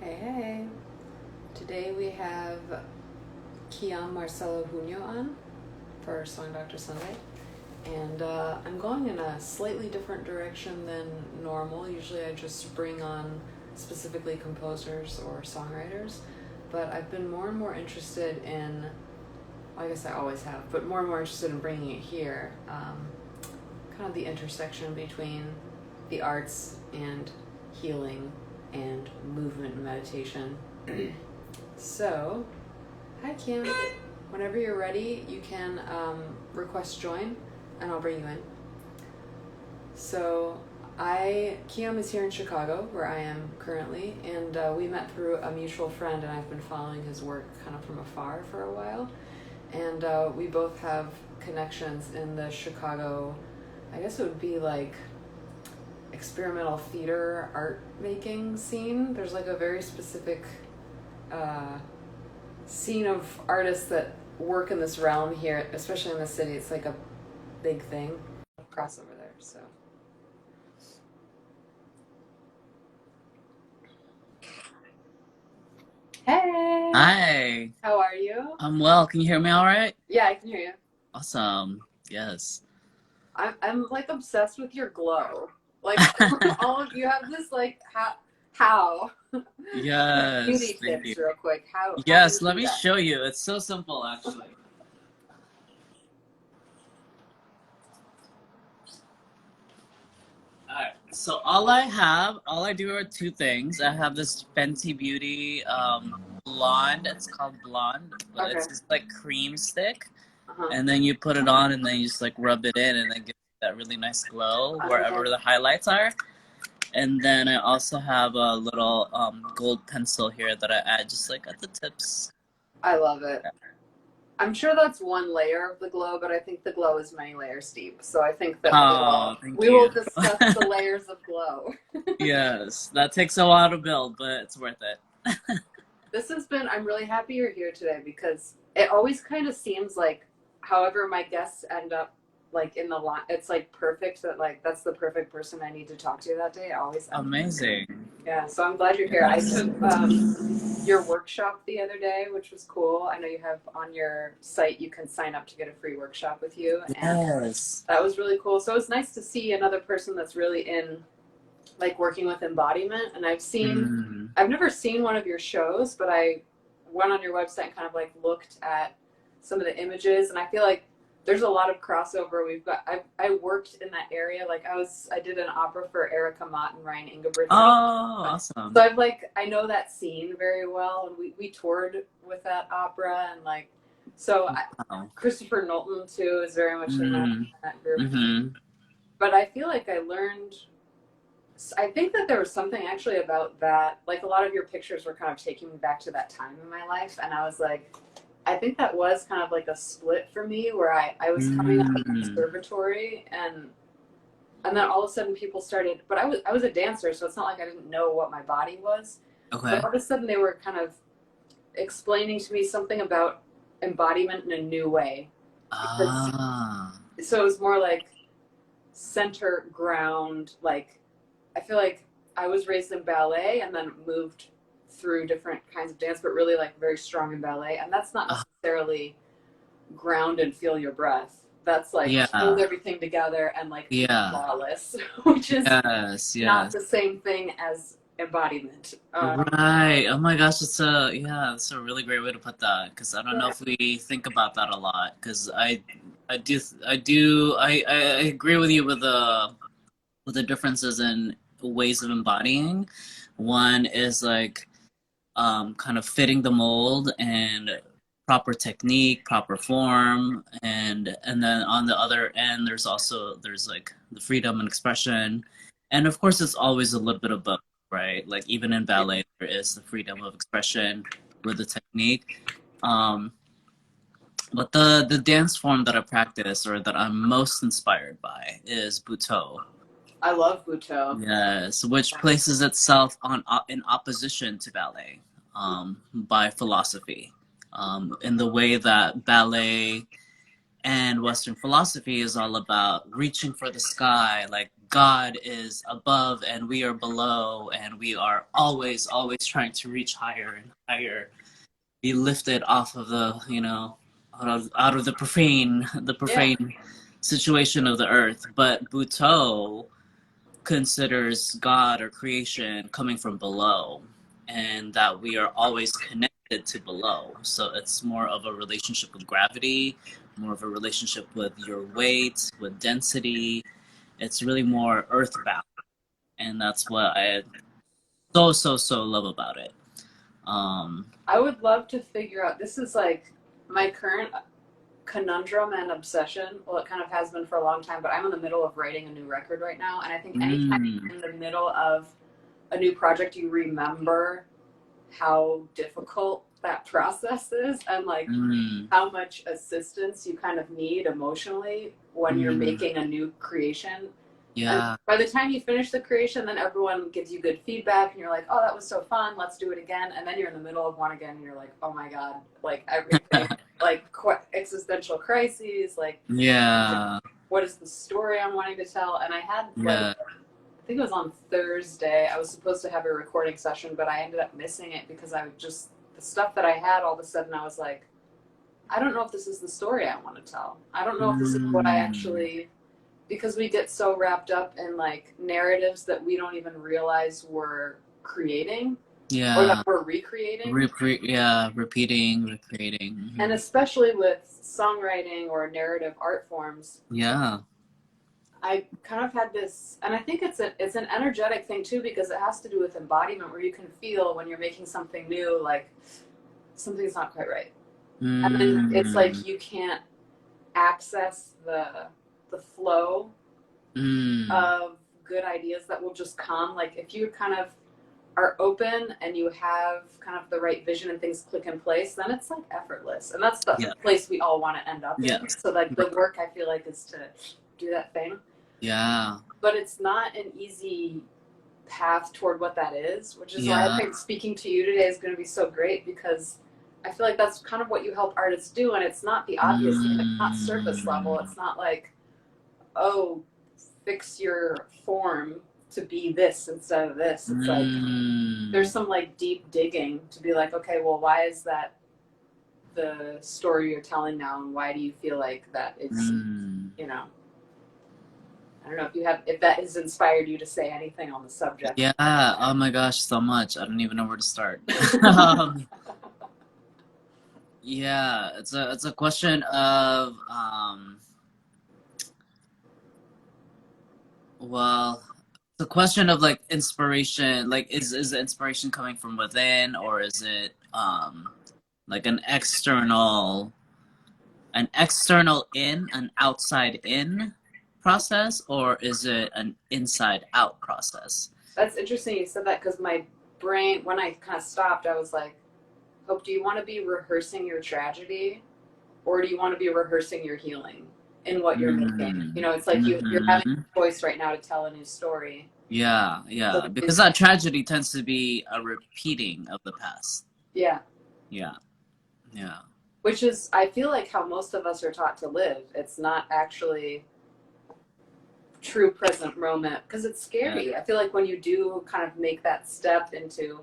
Hey, hey. Today we have Kiam Marcelo Junio on for Song Dr. Sunday. And I'm going in a slightly different direction than normal. Usually I just bring on specifically composers or songwriters. But I've been more and more interested in, well, I guess I always have, but more and more interested in bringing it here. Kind of the intersection between the arts and healing and movement and meditation. So, hi Kim. Whenever you're ready, you can request join and I'll bring you in. So, Kiam is here in Chicago, where I am currently, and we met through a mutual friend, and I've been following his work kind of from afar for a while. And we both have connections in the Chicago, I guess it would be like experimental theater art making scene. There's like a very specific scene of artists that work in this realm here, especially in the city. It's like a big thing. Crossover there, so. Hey! Hi, How are you? I'm well. Can you hear me all right? Yeah, I can hear you. Awesome. Yes. I'm like obsessed with your glow. Like all of you have this like how Yes. beauty Thank tips you. real quick. How do Yes, you let do me that? show you. It's so simple, actually. All right. So all I do are two things. I have this Fenty Beauty blonde. It's called blonde, but Okay. it's just like cream stick. Uh-huh. And then you put it on, and then you just like rub it in, and then get that really nice glow Okay. wherever the highlights are. And then I also have a little gold pencil here that I add just like at the tips. I love it. I'm sure that's one layer of the glow, but I think the glow is many layers deep. So I think that Oh, thank we will you. discuss the layers of glow. Yes, that takes a while to build, but it's worth it. This has been, I'm really happy you're here today because it always kind of seems like however my guests end up like in the line, it's like perfect that like that's the perfect person I need to talk to that day. I always end up. Amazing. Yeah, so I'm glad you're here. I Yes. took your workshop the other day, which was cool. I know you have on your site, you can sign up to get a free workshop with you. And Yes. that was really cool. So it was nice to see another person that's really in like working with embodiment. And I've never seen one of your shows, but I went on your website and kind of like looked at some of the images, and I feel like there's a lot of crossover. I worked in that area. Like I did an opera for Erica Mott and Ryan Ingebrigtsen. Oh, awesome. So I know that scene very well, and we toured with that opera, and like, so Wow. Christopher Knowlton too is very much in that group. Mm-hmm. But I feel like I think that there was something actually about that. Like a lot of your pictures were kind of taking me back to that time in my life, and I was like, I think that was kind of like a split for me where I was coming out of the conservatory, and then all of a sudden people started, but I was a dancer, so it's not like I didn't know what my body was. Okay. But all of a sudden they were kind of explaining to me something about embodiment in a new way. Ah. So it was more like center ground, like I feel like I was raised in ballet and then moved through different kinds of dance, but really like very strong in ballet. And that's not necessarily ground and feel your breath. That's like hold everything together and like flawless, which is not the same thing as embodiment. Right. Oh my gosh, that's a really great way to put that, because I don't know if we think about that a lot, because I agree with you with the differences in ways of embodying. One is like kind of fitting the mold and proper technique, proper form, and then on the other end there's like the freedom and expression. And of course it's always a little bit of both, right? Like even in ballet there is the freedom of expression with the technique. But the dance form that I practice or that I'm most inspired by is Butoh. I love Butoh. Yes, which places itself in opposition to ballet by philosophy, in the way that ballet And Western philosophy is all about reaching for the sky, like God is above and we are below, and we are always, always trying to reach higher and higher, be lifted off of the, out of the Yeah. profane situation of the earth. But Butoh considers God or creation coming from below, and that we are always connected to below. So it's more of a relationship with gravity, more of a relationship with your weight, with density. It's really more earthbound, and that's what I so love about it. I would love to figure out, this is like my current conundrum and obsession. Well, it kind of has been for a long time, but I'm in the middle of writing a new record right now. And I think anytime mm, you're in the middle of a new project, you remember how difficult that process is and like mm, how much assistance you kind of need emotionally when you're mm, making a new creation. And yeah, by the time you finish the creation, then everyone gives you good feedback, and you're like, "Oh, that was so fun. Let's do it again." And then you're in the middle of one again, and you're like, "Oh my god!" Like everything, like existential crises. Like, yeah, what is the story I'm wanting to tell? And I had like, yeah. I think it was on Thursday. I was supposed to have a recording session, but I ended up missing it because I just the stuff that I had. All of a sudden, I was like, I don't know if this is the story I want to tell. I don't know if this is what I Mm, actually, because we get so wrapped up in like narratives that we don't even realize we're creating or that yeah. we're recreating. Repeating, recreating. And especially with songwriting or narrative art forms, Yeah, I kind of had this, and I think it's an energetic thing too because it has to do with embodiment, where you can feel when you're making something new, like something's not quite right, and then it's mm, like you can't access the flow mm, of good ideas that will just come. Like if you kind of are open and you have kind of the right vision and things click in place, then it's like effortless. And that's the yeah, place we all want to end up in. yes, So like the work I feel like is to do that thing. yeah, But it's not an easy path toward what that is, which is why I yeah, think speaking to you today is going to be so great because I feel like that's kind of what you help artists do. And it's not the obvious thing. It's not surface level. mm, It's not like, oh, fix your form to be this instead of this. It's like there's mm, some like deep digging to be like, okay, well, why is that the story you're telling now, and why do you feel like that it's, mm. you know, I don't know if you have if that has inspired you to say anything on the subject. Yeah, oh my gosh, so much. I don't even know where to start. Um, yeah, it's a question of well, it's a question of like inspiration. Like, is the inspiration coming from within, or is it like an outside in process, or is it an inside out process? That's interesting you said that because my brain, when I kind of stopped, I was like, Hope, do you want to be rehearsing your tragedy or do you want to be rehearsing your healing in what you're making? You Mm, know, it's like you're having mm-hmm. a choice right now to tell a new story. Yeah, So yeah, because that tragedy tends to be a repeating of the past. yeah, Yeah, yeah, which is, I feel like how most of us are taught to live. It's not actually true present moment because it's yeah, scary. I feel like when you do kind of make that step into,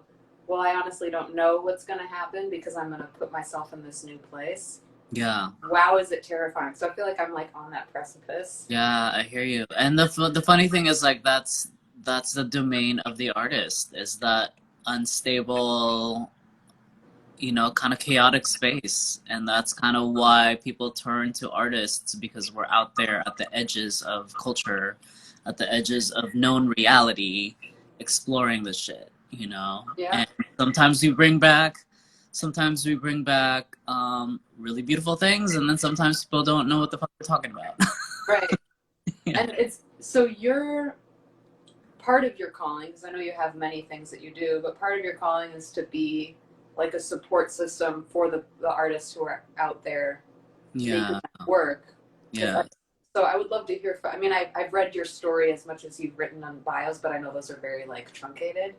well, I honestly don't know what's going to happen because I'm going to put myself in this new place. yeah, Wow, is it terrifying? So I feel like I'm like on that precipice. yeah. I hear you. And the funny thing is, like, that's the domain of the artist, is that unstable, kind of chaotic space. And that's kind of why people turn to artists, because we're out there at the edges of culture, at the edges of known reality, exploring this shit. Yeah, And sometimes we bring back really beautiful things, and then sometimes people don't know what the fuck we're talking about. right. Yeah. And it's so you're part of your calling, because I know you have many things that you do, but part of your calling is to be like a support system for the artists who are out there making Yeah. that work. Because Yeah. so I would love to hear. I mean, I've read your story as much as you've written on bios, but I know those are very like truncated.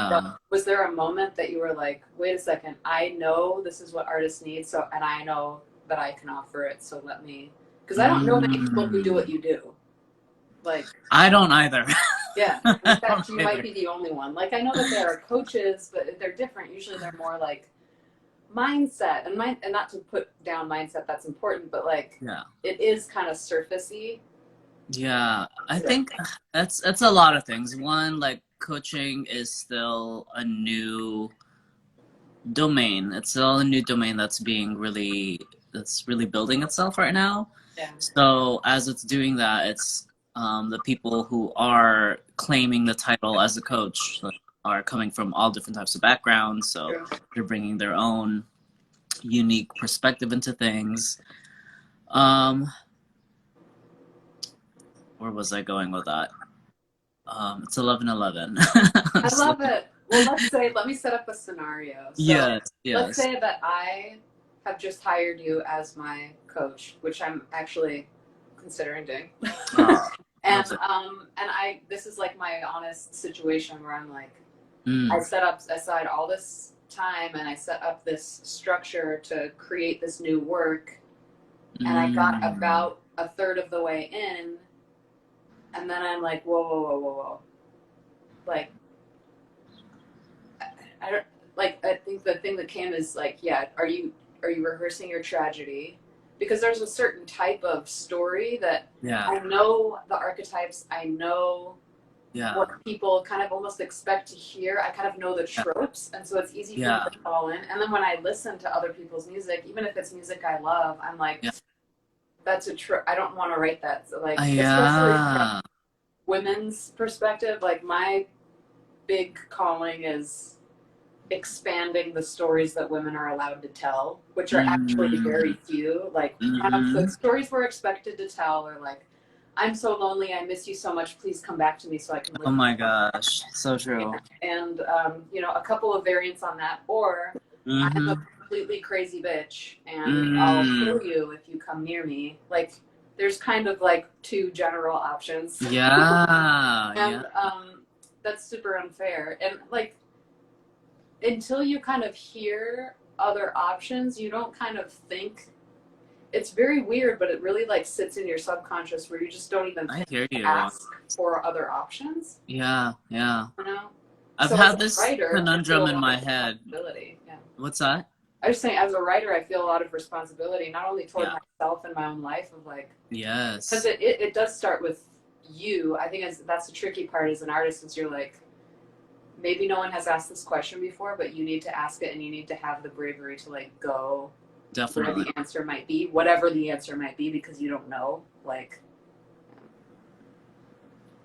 So Yeah. was there a moment that you were like, wait a second, I know this is what artists need, so and I know that I can offer it. So let me, because I don't know many people who do what you do. Like, I don't either. yeah, in fact, you might be the only one. Like, I know that there are coaches, but they're different. Usually they're more like mindset and not to put down mindset, that's important, but like, Yeah. it is kind of surfacey. Yeah, I think that's a lot of things. One, like coaching is still a new domain. It's still a new domain that's really building itself right now. Yeah. So as it's doing that, it's the people who are claiming the title as a coach are coming from all different types of backgrounds. So True. they're bringing their own unique perspective into things. Where was I going with that? It's 11:11. I love it. Well, let me set up a scenario. So Yes. let's say that I have just hired you as my coach, which I'm actually considering doing. Oh, and this is like my honest situation where I'm like, I set up aside all this time and I set up this structure to create this new work, and I got about a third of the way in, and then I'm like, whoa. Like, I don't, like, I think the thing that came is like, yeah, are you rehearsing your tragedy? Because there's a certain type of story that I know the archetypes, I know what people kind of almost expect to hear. I kind of know the tropes, and so it's easy for me to fall in. And then when I listen to other people's music, even if it's music I love, I'm like, that's a trope. I don't want to write that. So like, especially from women's perspective, like my big calling is expanding the stories that women are allowed to tell, which are actually very few. Like, kind of the stories we're expected to tell are like, I'm so lonely, I miss you so much, please come back to me so I can live. Oh my gosh, so true. And a couple of variants on that, or I'm a completely crazy bitch and I'll kill you if you come near me. Like, there's kind of like two general options. And that's super unfair. And like, until you kind of hear other options, you don't kind of think. It's very weird, but it really like sits in your subconscious where you just don't even ask for other options. Yeah. You know? I've had this conundrum in my head. Yeah. What's that? I was saying, as a writer, I feel a lot of responsibility, not only toward myself and my own life, of like, because it does start with you. I think that's the tricky part as an artist, is you're like, maybe no one has asked this question before, but you need to ask it, and you need to have the bravery to like go where the answer might be, whatever the answer might be, because you don't know. Like,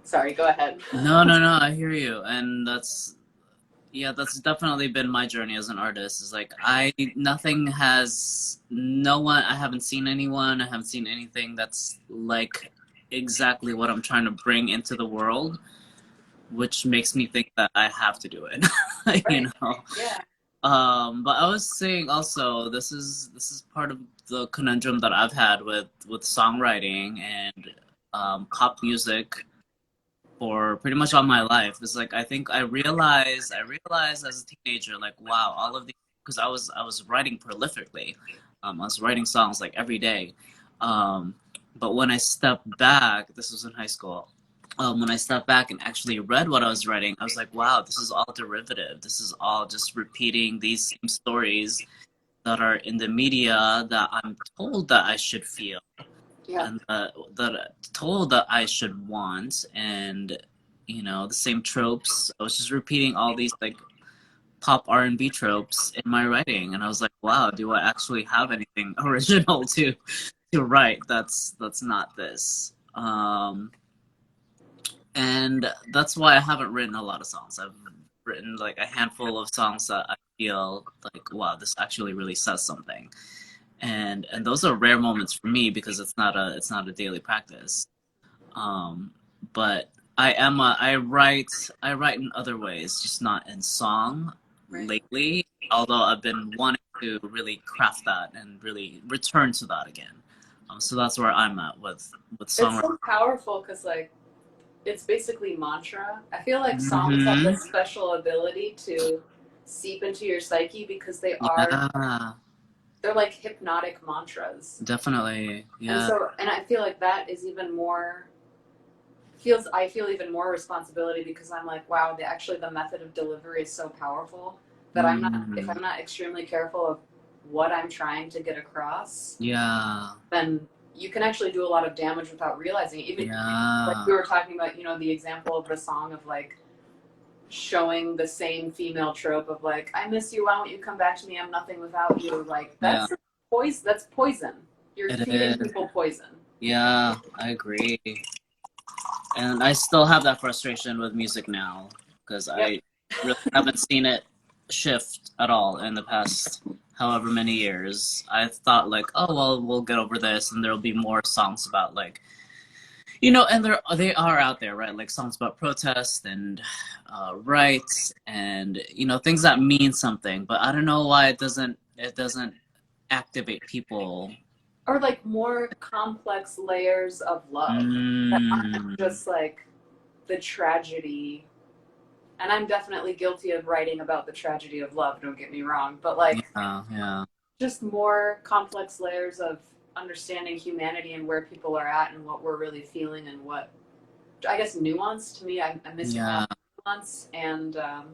sorry, go ahahead. No, I hear you. And that's definitely been my journey as an artist. Is like, I haven't seen anyone, I haven't seen anything that's like exactly what I'm trying to bring into the world, which makes me think that I have to do it. You know? Yeah. But I was saying also, this is part of the conundrum that I've had with songwriting and pop music for pretty much all my life. It's like, I think I realized as a teenager, like, wow, all of these, because I was writing prolifically. I was writing songs like every day. But when I stepped back, this was in high school. When I stepped back and actually read what I was writing, I was like, wow, this is all derivative. This is all just repeating these same stories that are in the media that I'm told that I should feel. And that told that I should want, and the same tropes. I was just repeating all these like pop R&B tropes in my writing, and I was like, wow, do I actually have anything original to write that's not this? And that's why I haven't written a lot of songs. I've written like a handful of songs that I feel like, wow, this actually really says something. And those are rare moments for me, because it's not a daily practice. But I write in other ways, just not in song lately. Although I've been wanting to really craft that and really return to that again. So that's where I'm at with songwriting. It's so powerful, because like, it's basically mantra. I feel like songs have this special ability to seep into your psyche, because they are they're like hypnotic mantras. Definitely. And Yeah. so, and I feel like that is even more, I feel even more responsibility because I'm like, wow, actually the method of delivery is so powerful that if Mm. I'm not extremely careful of what I'm trying to get across, Yeah. then you can actually do a lot of damage without realizing it. Even like Yeah. we were talking about, the example of the song of like showing the same female trope of like, I miss you, why don't you come back to me? I'm nothing without you. Like Yeah. that's poison. That's poison. You're It feeding is. people poison. Yeah, I agree. And I still have that frustration with music now because Yep. I really haven't seen it shift at all in the past however many years. I thought like, oh well, we'll get over this, and there'll be more songs about like, and they are out there, right? Like songs about protest and rights, and things that mean something. But I don't know why it doesn't activate people. Or like more complex layers of love that aren't Mm, just like the tragedy. And I'm definitely guilty of writing about the tragedy of love, don't get me wrong, but like yeah, yeah, just more complex layers of understanding humanity and where people are at and what we're really feeling and what, I guess, nuance to me. I miss yeah, nuance. And I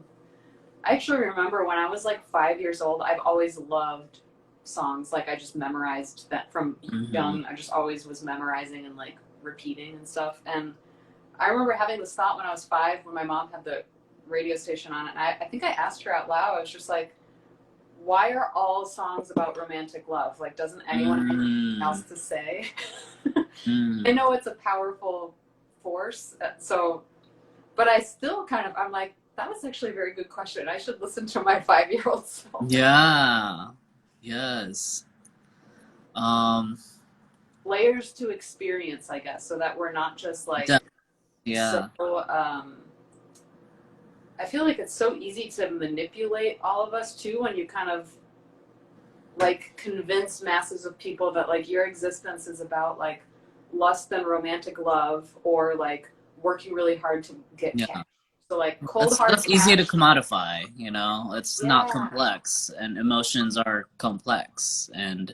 actually remember when I was like 5 years old, I've always loved songs. Like I just memorized that from hmm, young. I just always was memorizing and like repeating and stuff. And I remember having this thought when I was 5 when my mom had the radio station on it. And I think I asked her out loud, I was just like, why are all songs about romantic love? Like, doesn't anyone have anything else mm, to say? I mm. know it's a powerful force. So, but I still kind of, I'm like, that was actually a very good question. I should listen to my 5-year old self. Yeah, yes. Um, Layers to experience, I guess, so that we're not just like de- so. yeah, I feel like it's so easy to manipulate all of us too when you kind of like convince masses of people that like your existence is about like lust and romantic love or like working really hard to get yeah. cash. So like cold That's hard that's easy to cash. commodify. It's not Yeah. complex, and emotions are complex, and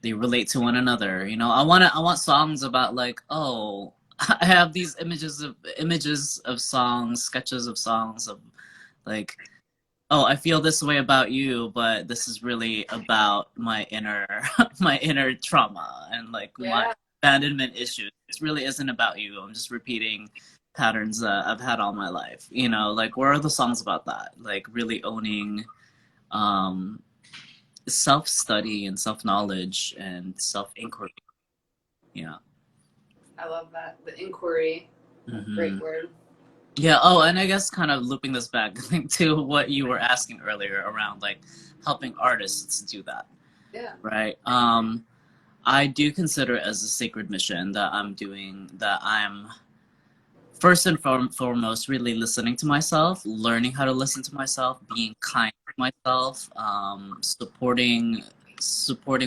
they relate to one another. I want songs about like, oh, I have these images of songs, sketches of songs of like, oh, I feel this way about you, but this is really about my inner my inner trauma and like my Yeah. abandonment issues. It really isn't about you. I'm just repeating patterns that I've had all my life. Like where are the songs about that? Like really owning um self-study and self-knowledge and self-inquiry. Yeah. I love that. The inquiry. Hmm. Great word. Yeah. Oh, and I guess kind of looping this back to what you were asking earlier around like helping artists do that, Yeah. right? I do consider it as a sacred mission that I'm doing, that I'm first and foremost really listening to myself, learning how to listen to myself, being kind to myself, supporting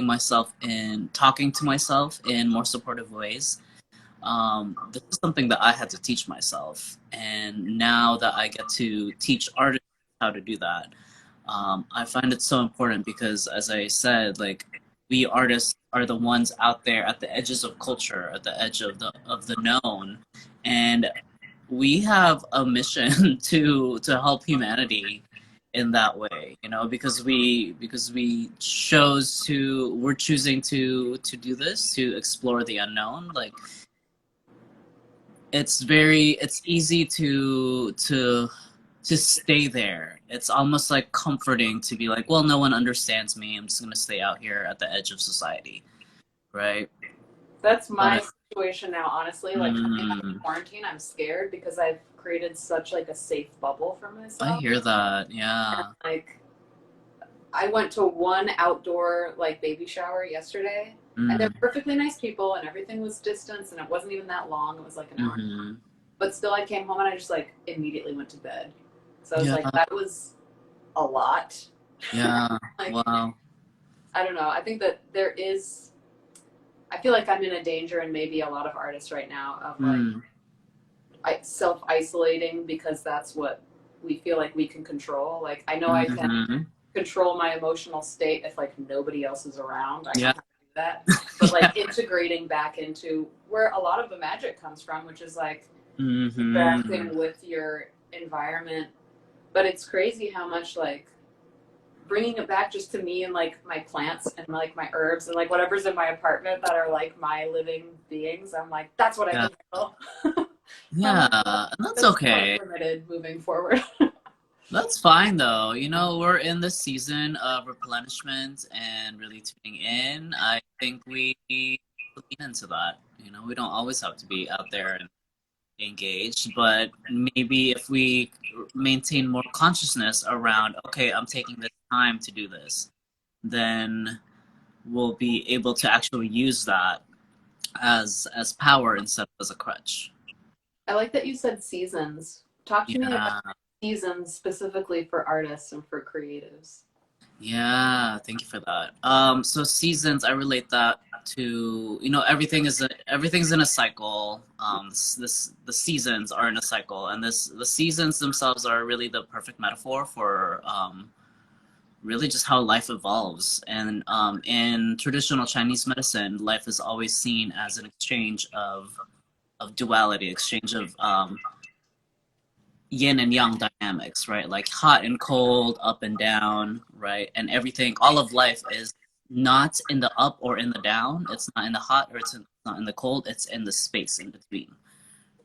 myself in talking to myself in more supportive ways. This is something that I had to teach myself, and now that I get to teach artists how to do that, I find it so important because, as I said, like we artists are the ones out there at the edges of culture, at the edge of the known, and we have a mission to help humanity in that way, because we're choosing to do this, to explore the unknown. Like it's easy to stay there. It's almost like comforting to be like, well, no one understands me. I'm just gonna stay out here at the edge of society, right? That's my But situation now, honestly. Like coming out of mm, quarantine, I'm scared because I've created such like a safe bubble for I myself. hear that. And Yeah. like I went to one outdoor like baby shower yesterday, and they're Mm, perfectly nice people, and everything was distance, and it wasn't even that long. It was like an hour. mm-hmm. But still, I came home and I just like immediately went to bed. So I was Yeah. like, that was a lot. Yeah. Like Wow. I don't know. I think that there is. I feel like I'm in a danger, and maybe a lot of artists right now of like Mm, self isolating because that's what we feel like we can control. Like I know I can mm-hmm. control my emotional state if like nobody else is around. I know Yeah. how to do that. But like integrating back into where a lot of the magic comes from, which is like Mm-hmm. interacting with your environment. But it's crazy how much like bringing it back just to me and like my plants and like my herbs and like whatever's in my apartment that are like my living beings. I'm like, that's what I Yeah. can handle. I'm Yeah. like, And that's that's quite okay. limited moving forward. That's fine though. You know, we're in the season of replenishment and really tuning in. I think we lean into that. You know, we don't always have to be out there and engaged, but maybe if we maintain more consciousness around, okay, I'm taking this time to do this, then we'll be able to actually use that as power instead of as a crutch. I like that you said seasons. Talk to me about Yeah. seasons specifically for artists and for creatives. Yeah, thank you for that. So seasons, I relate that to, you know, everything's in a cycle. The seasons are in a cycle, and the seasons themselves are really the perfect metaphor for really just how life evolves. And in traditional Chinese medicine, life is always seen as an exchange of duality, exchange of yin and yang dynamics, right? Like hot and cold, up and down, right? And everything, all of life is not in the up or in the down. It's not in the hot or it's not in the cold. It's in the space in between,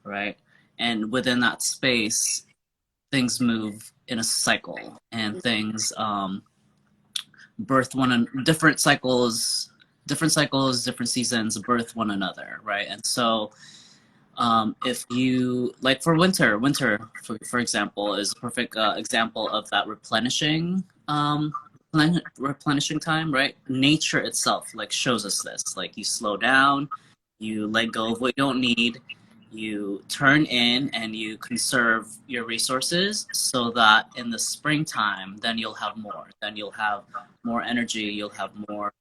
right? And within that space, things move in a cycle, and things birth one and different cycles, different seasons birth one another, right? And so if you like for winter for example is a perfect example of that replenishing time, right? Nature itself like shows us this, like you slow down, you let go of what you don't need, you turn in and you conserve your resources so that in the springtime then you'll have more, energy, you'll have more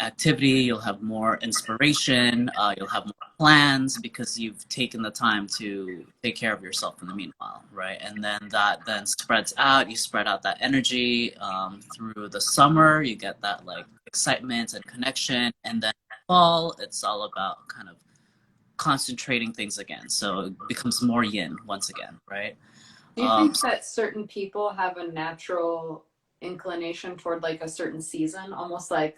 activity, you'll have more inspiration, you'll have more plans because you've taken the time to take care of yourself in the meanwhile, right? And then that then spreads out, you spread out that energy through the summer, you get that like excitement and connection, and then fall, it's all about kind of concentrating things again. So it becomes more yin once again, right? Do you think that certain people have a natural inclination toward like a certain season? Almost like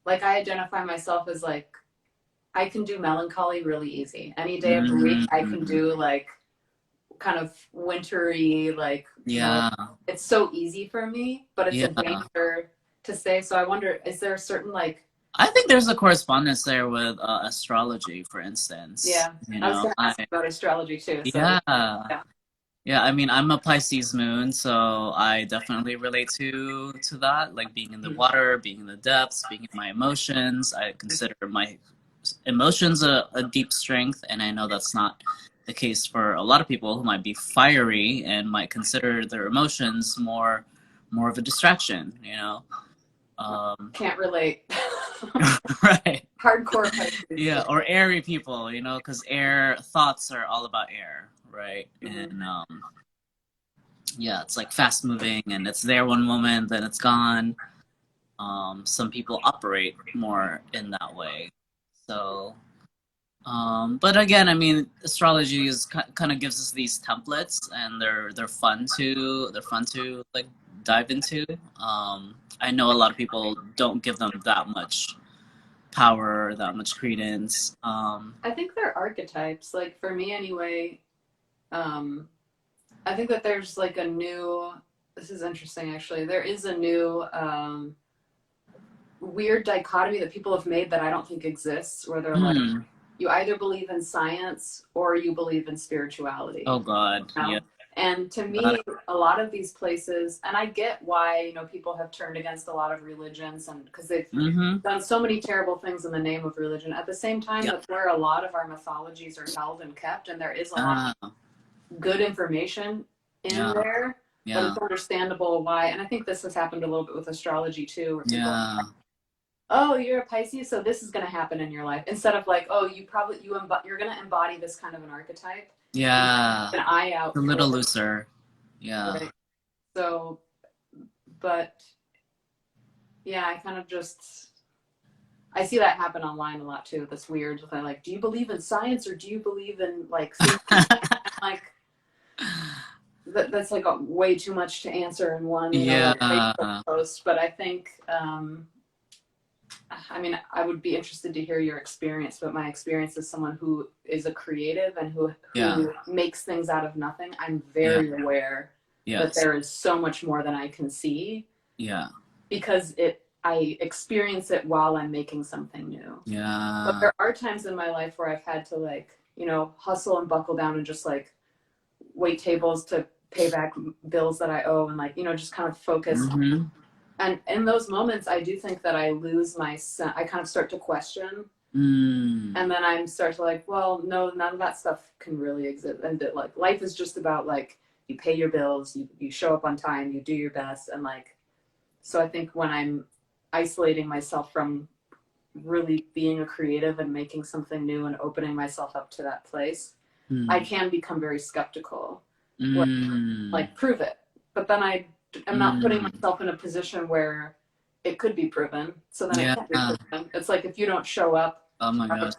I identify myself as like I can do melancholy really easy. Any day of the week I can do like kind of wintry, like Yeah, it's so easy for me, but it's a yeah. danger to say. So I wonder, is there a certain like I think there's a correspondence there with astrology, for instance. yeah. You I was know, gonna ask about astrology too. So yeah, yeah. yeah. I mean, I'm a Pisces moon, so I definitely relate to that, like being in the water, being in the depths, being in my emotions. I consider my emotions a deep strength, and I know that's not the case for a lot of people who might be fiery and might consider their emotions more of a distraction. You know. Can't relate. Right. Hardcore Pisces. Yeah, or airy people, you know, because air thoughts are all about air, right? Mm-hmm. And yeah, it's like fast moving and it's there one moment, then it's gone. Some people operate more in that way. So, but again, I mean, astrology is kind of gives us these templates, and they're fun to like dive into. I know a lot of people don't give them that much power, that much credence. I think they're archetypes. Like for me anyway, um, I think that there's like a new this is interesting actually. There is a new weird dichotomy that people have made that I don't think exists where they're like Hmm. you either believe in science or you believe in spirituality. Oh God, You yeah. know? And to Got me, it. a lot of these places, and I get why people have turned against a lot of religions, and because they've Mm-hmm. done so many terrible things in the name of religion. At the same time, Yeah. that's where a lot of our mythologies are held and kept, and there is a lot Ah, of good information in yeah. there. But Yeah. it's understandable why, and I think this has happened a little bit with astrology too, where people Yeah. oh, you're a Pisces, so this is going to happen in your life. Instead of like, oh, you're going to embody this kind of an archetype and Yeah. keep an eye A out little for looser. Yeah. right. So But yeah, I kind of just, I see that happen online a lot too. This weird thing, like, do you believe in science or do you believe in like thinking? Like that's like way too much to answer in one, like Facebook Yeah. post. But I think, I mean, I would be interested to hear your experience. But my experience as someone who is a creative and who Yeah. makes things out of nothing, I'm Yeah. very aware that Yes. there is so much more than I can see. Yeah. Because I experience it while I'm making something new. But Yeah. there are times in my life where I've had to like, hustle and buckle down and just like wait tables to pay back bills that I owe and like, just kind of focus. Mm-hmm. And in those moments, I do think that I lose I kind of start to question. Mm. And then I start to like, well, no, none of that stuff can really exist. And that like life is just about like, you pay your bills, you show up on time, you do your best. And like, so I think when I'm isolating myself from really being a creative and making something new and opening myself up to that place, I can become very skeptical. Where, like, prove it. But then I am not putting myself in a position where it could be proven. So then it can't be proven. It's like if you don't show up, Oh my have gosh. a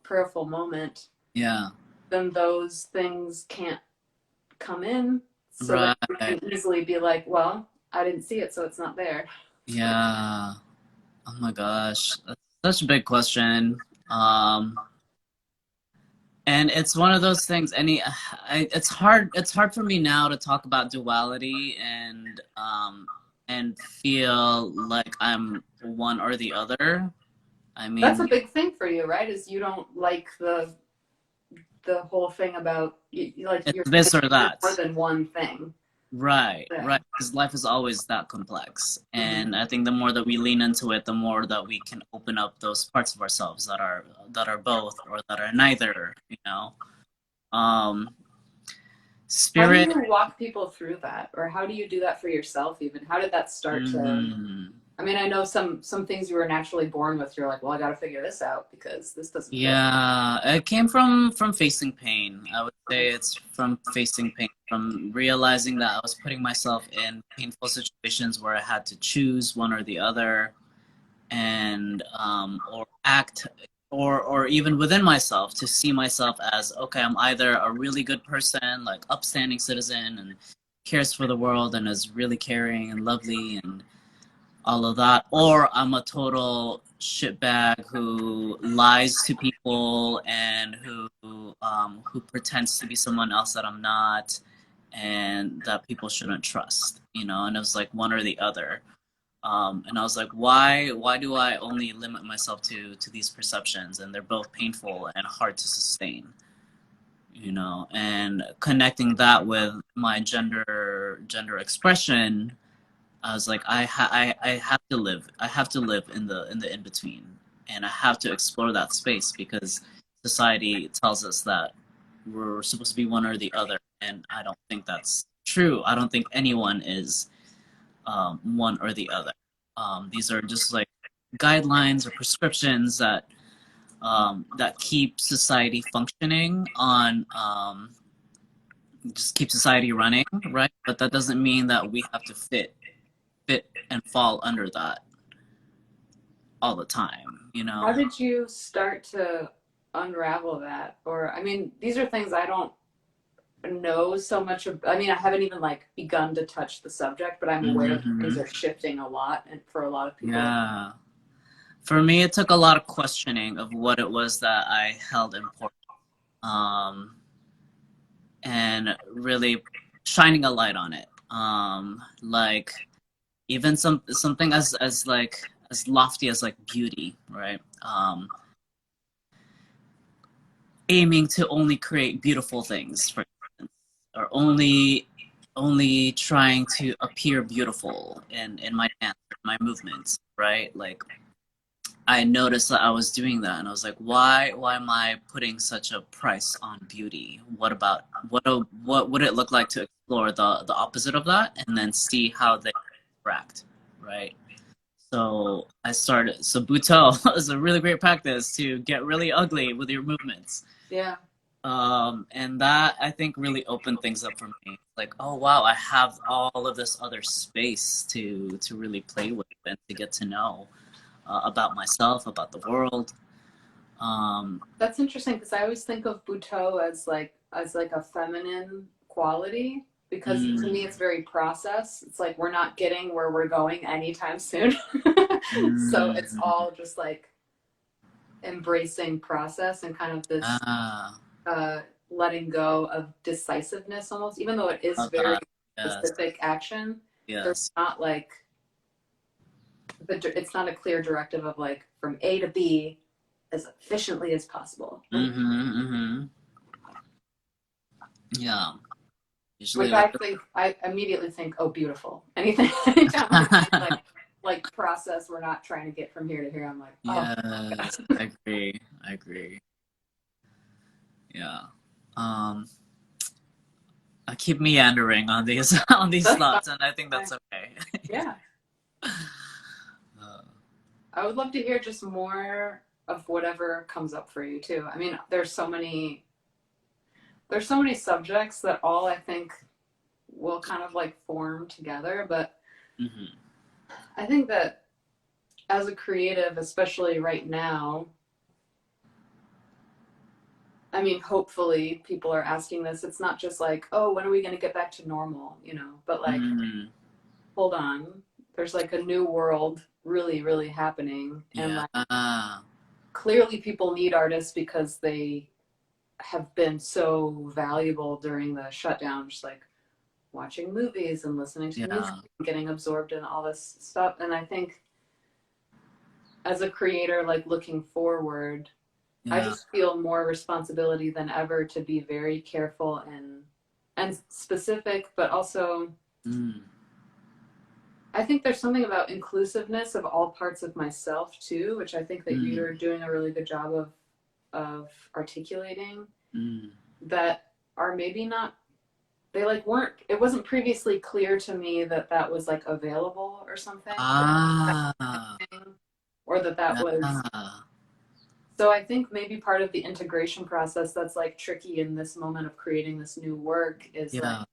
prayerful moment, Yeah. then those things can't come in. So Right. that you can easily be like, well, I didn't see it, so it's not there. Yeah. Oh my gosh. That's such a big question. And it's one of those things, it's hard for me now to talk about duality and feel like I'm one or the other. I That's mean, a big thing for you, right? Is you don't like the whole thing about like it's you're this or that. more than one thing. Right, Yeah. right. Because life is always that complex. Mm-hmm. And I think the more that we lean into it, the more that we can open up those parts of ourselves that are both or that are neither, Um, How do spirit. you walk people through that, or how do you do that for yourself? Even how did that start to? I mean, I know some things you were naturally born with. You're like, well, I got to figure this out because this doesn't. Yeah, it came from facing pain. I would say it's from facing pain, from realizing that I was putting myself in painful situations where I had to choose one or the other, and or act, or even within myself to see myself as, okay, I'm either a really good person, like upstanding citizen, and cares for the world and is really caring and lovely and all of that, or I'm a total shitbag who lies to people and who pretends to be someone else that I'm not, and that people shouldn't trust, and it was like one or the other. And I was like, why do I only limit myself to these perceptions, and they're both painful and hard to sustain, and connecting that with my gender expression. I was like, I have to live. I have to live in the in between, and I have to explore that space because society tells us that we're supposed to be one or the other, and I don't think that's true. I don't think anyone is one or the other. These are just like guidelines or prescriptions that keep society functioning on. Just keep society running, right? But that doesn't mean that we have to fit and fall under that all the time, How did you start to unravel that? Or I mean, these are things I don't know so much of. I mean, I haven't even like begun to touch the subject, but I'm aware that things are shifting a lot, and for a lot of people. Yeah. For me, it took a lot of questioning of what it was that I held important, and really shining a light on it. Like even something as like as lofty as like beauty, right? Aiming to only create beautiful things, for instance, or only trying to appear beautiful in my dance, my movements, right? Like I noticed that I was doing that, and I was like, why am I putting such a price on beauty? What would it look like to explore the opposite of that, and then see how they interact, right? So I started. So Buto is a really great practice to get really ugly with your movements. Yeah. And that I think really opened things up for me. Like, oh wow, I have all of this other space to really play with and to get to know about myself, about the world. Um, That's interesting because I always think of Butoh as like a feminine quality because to me mm, it's very process. It's like we're not getting where we're going anytime soon. So it's mm, all just like embracing process and kind of this ah, uh, letting go of decisiveness almost, even though it is love very that. Yes, specific action. There's yes. not like it's not a clear directive of like from A to B as efficiently as possible. Mm-hmm, mm-hmm. Yeah. Usually Which with I think I immediately think, oh, beautiful. Anything, anytime I think like process, we're not trying to get from here to here. I'm like, oh, yes, I agree. I agree. Yeah. Um, I keep meandering on these on these that's thoughts, and I think fine. that's okay. Yeah. Uh, I would love to hear just more of whatever comes up for you too. I mean, there's so many subjects that all I think will kind of like form together, but mhm. I think that as a creative, especially right now, I mean, hopefully people are asking this. It's not just like, oh, when are we going to get back to normal, you know, but like, Mm, hold on. There's like a new world really, really happening. And yeah. like, clearly people need artists because they have been so valuable during the shutdown, just like watching movies and listening to music, Yeah. and getting absorbed in all this stuff. And I think as a creator, like looking forward, I Yeah. just feel more responsibility than ever to be very careful and specific, but also Mm, I think there's something about inclusiveness of all parts of myself too, which I think that mm, you're doing a really good job of articulating mm. that are maybe not they like weren't it wasn't previously clear to me that that was like available or something Ah. or that that was Yeah. so I think maybe part of the integration process that's like tricky in this moment of creating this new work is like Yeah.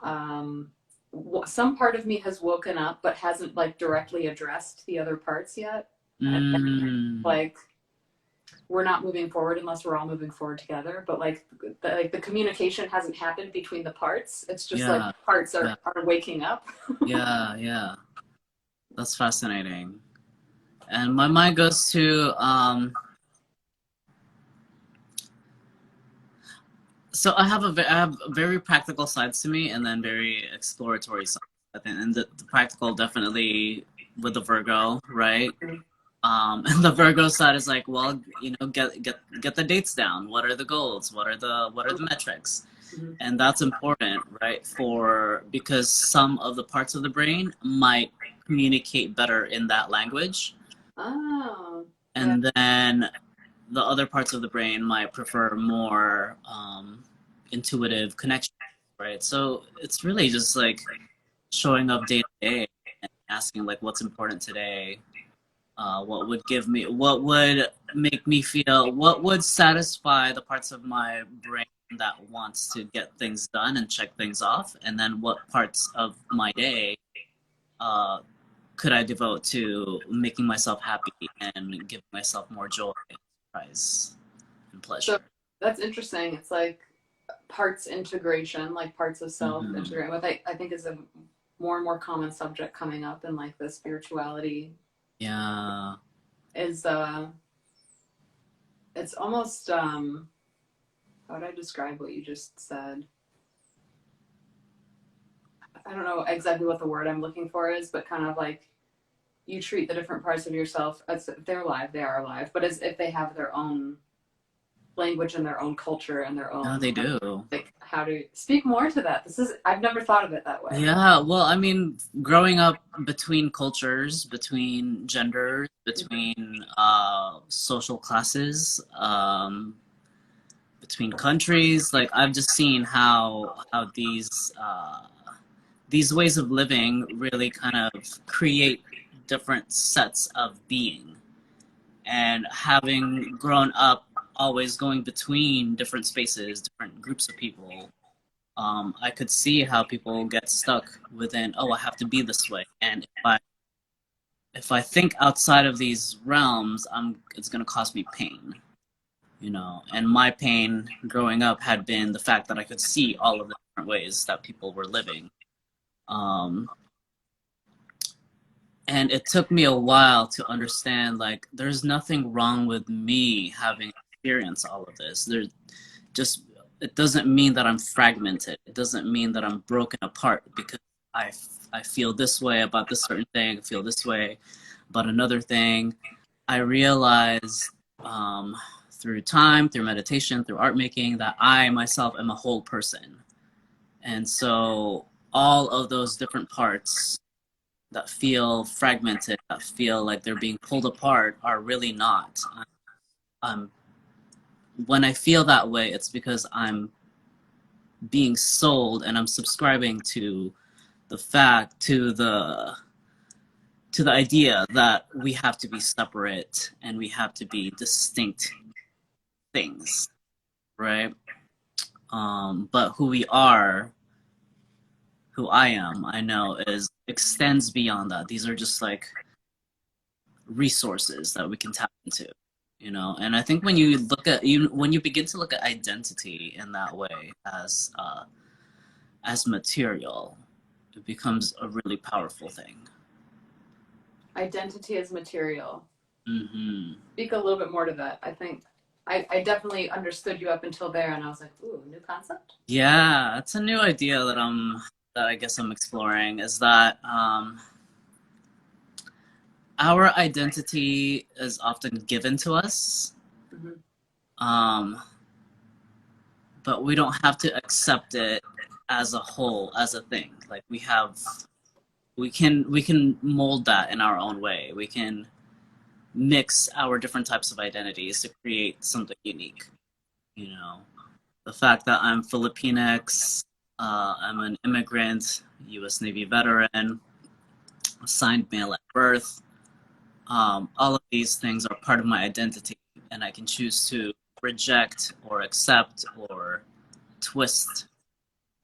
um some part of me has woken up but hasn't like directly addressed the other parts yet and Mm, like we're not moving forward unless we're all moving forward together but like the communication hasn't happened between the parts. It's just like yeah. parts Yeah. are waking up. Yeah. Yeah. That's fascinating. And my mind goes to so I have very practical sides to me and then very exploratory sides. I think, and the practical definitely with the Virgo, right? And the Virgo side is like, well, you know, get the dates down. What are the goals? What are the metrics? Mhm. And that's important, right? For because some of the parts of the brain might communicate better in that language, Oh, yeah. and then the other parts of the brain might prefer more intuitive connection, right? So it's really just like showing up day to day and asking like what's important today, what would give me, what would make me feel, what would satisfy the parts of my brain that wants to get things done and check things off, and then what parts of my day uh, could I devote to making myself happy and giving myself more joy, surprise, and So pleasure. that's interesting. It's like parts integration, like parts of self Mm-hmm. integrating, what I think is a more and more common subject coming up in like the spirituality Yeah. is it's almost how would I describe what you just said? I don't know exactly what the word I'm looking for is, but kind of like you treat the different parts of yourself as if they're alive, they are alive, but as if they have their own language and their own culture and their No, own they do. like how to speak more to that. This is I've never thought of it that way. Yeah, well, I mean, growing up between cultures, between genders, between social classes, between countries, like I've just seen how these ways of living really kind of create different sets of being. And having grown up always going between different spaces, different groups of people, I could see how people get stuck within, oh, I have to be this way. And if I think outside of these realms, it's going to cause me pain, you know. And my pain growing up had been the fact that I could see all of the different ways that people were living. And it took me a while to understand, like, there's nothing wrong with me having experienced all of this. There's just, it doesn't mean that I'm fragmented. It doesn't mean that I'm broken apart because I, I feel this way about this certain thing, I feel this way about another thing. I realized through time, through meditation, through art making, that I myself am a whole person. And so all of those different parts that feel fragmented, that feel like they're being pulled apart, are really not. When I feel that way, it's because I'm being sold and I'm subscribing to the fact, to the idea that we have to be separate and we have to be distinct things, right? But who we are, who I am, I know extends beyond that. These are just like resources that we can tap into, you know. And I think when you begin to look at identity in that way as material, it becomes a really powerful thing. Identity as material. Mm-hmm. Speak a little bit more to that. I think I definitely understood you up until there, and I was like, ooh, new concept. Yeah, it's a new idea that I guess I'm exploring, is that our identity is often given to us, but we don't have to accept it as a whole, as a thing. Like we can mold that in our own way. We can mix our different types of identities to create something unique. You know, the fact that I'm Filipinx, I'm an immigrant, U.S. Navy veteran, assigned male at birth. All of these things are part of my identity, and I can choose to reject or accept or twist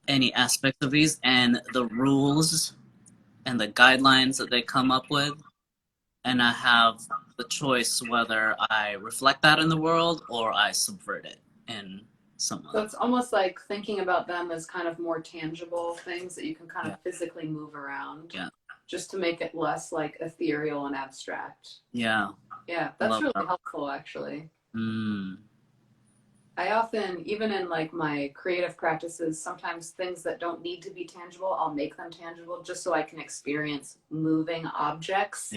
any aspect of these and the rules and the guidelines that they come up with. And I have the choice whether I reflect that in the world or I subvert it in some way. So it's almost like thinking about them as kind of more tangible things that you can kind of physically move around. Yeah. Just to make it less like ethereal and abstract. Yeah. Yeah, that's really helpful actually. I often, even in like my creative practices, sometimes things that don't need to be tangible, I'll make them tangible just so I can experience moving objects